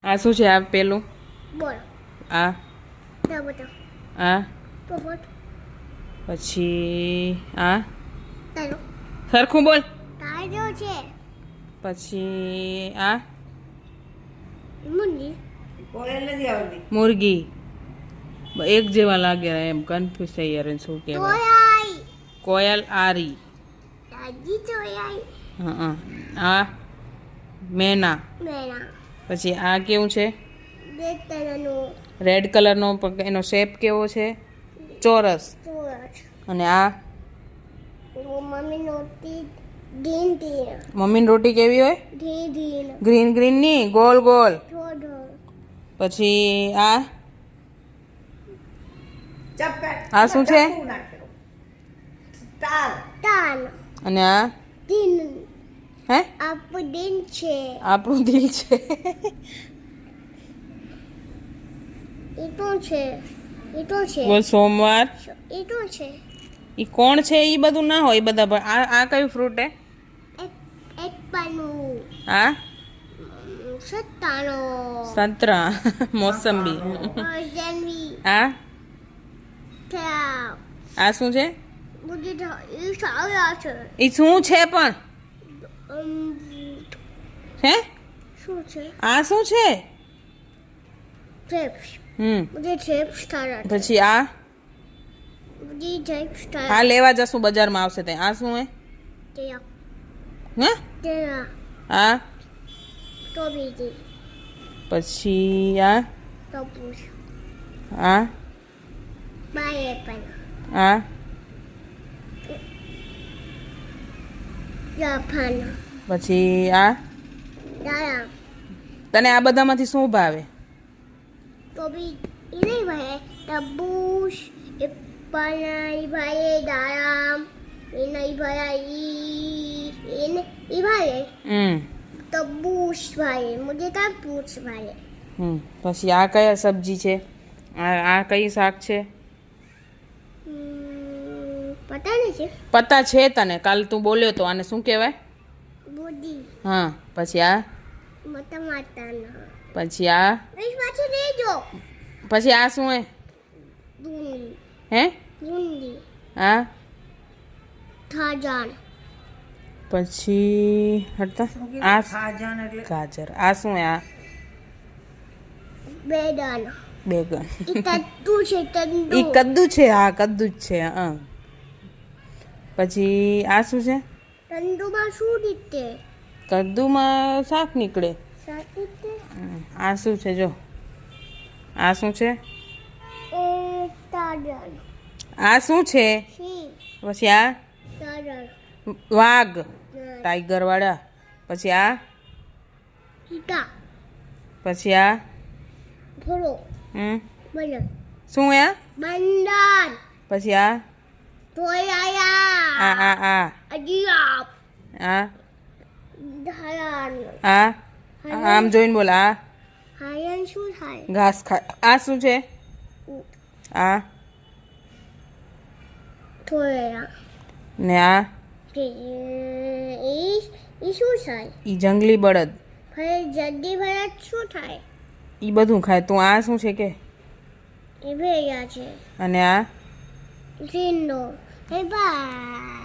આ શું છે? આ પેલું બોલો આ ટમેટો આ પોપટ પછી આ તારો સરખું બોલ. તાજો છે પછી આ મુંડી મુર્ગી. એક જેવા લાગે એમ કન્ફ્યુઝ થઈ યાર એને શું કહેવાય. તોયાઈ કોયલ આરી. તાજી તોયાઈ હા આ મેના. મેના પછી આ કેવું છે? દેતરનું રેડ કલરનો એનો શેપ કેવો છે? ચોરસ. ચોરસ અને આ મમ્મી નોટી ધીન ધીન મમ્મીની રોટી કેવી હોય? ધીન ધીન ગ્રીન ગ્રીન ની ગોલ ગોલ. થોડો પછી આ આ શું છે? તાન અને આ ધીન હે આપ દિન છે આપણું દિલ છે. ઈટો છે ઈટો છે બોલ સોમવાર. ઈટો છે ઈ કોણ છે? ઈ બધું ના હોય બધા પણ આ કયું ફ્રૂટ હે? એક પાનું આ સત્તાનો સંતરા. મોસંબી. જન્મી આ થયા આ શું છે? મુझे ये सारा છે ઈ શું છે પણ? હે શું છે આ શું છે? chips मुझे chips ખાવા છે પછી આ मुझे chips આ ખાવા લેવા જશું બજારમાં આવશે તે. આ શું હે? છે હે તેના આ તો બીજી પછી આ તો પૂછ આ બાય પણ આ જાપાન પછી આ દાયા તને આ બધામાંથી શું ભાવે? તો બી ઇને ભાઈ તબૂશ ઇપનાઈ ભાઈ દાયામ ઇને ભાઈ ઇને ઈ ભાઈ તબૂશ ભાઈ મુझे તબૂશ ભાઈ પછી આ કયા સબ્જી છે? આ કઈ શાક છે? પતા નથી પતા છે તને? કાલ તું બોલ્યો તો આને શું કહેવાય? બુડી હા પછી આ મતા માતાના પછી આ વિશ પાછી દેજો પછી આ શું હે? દૂની હે દૂની આ થાજાન પછી હટતા આ ગાજર. આ શું હે? આ બેદાન બેગન. ઈ તત્તુ છે તંદુ ઈ કદ્દુ છે. હા કદ્દુ જ છે. હા પછી આ શું છે? તંદુમાં શું દીતે કદ્દુમાં શાક નીકળે. સાકીતે આ શું છે? જો આ શું છે? એ તાજાન આ શું છે? સી પછી આ તાજાન વાઘ ટાઈગર વાળા. પછી આ હીટા પછી આ થોડો બન શું હે? બંદાન પછી આ તોયાયા આ અજીયાપ આ ધયાન આ આમ જોઈને બોલ. આ હાયન શું થાય ઘાસ ખા. આ શું છે? આ થોયા ને આ ઈ શું થાય ઈ જંગલી બળદ. ભાઈ જલ્દી ભરત શું થાય ઈ બધું ખાય. તું આ શું છે કે? એ ભેગા છે અને આ ઝીંડો હે બા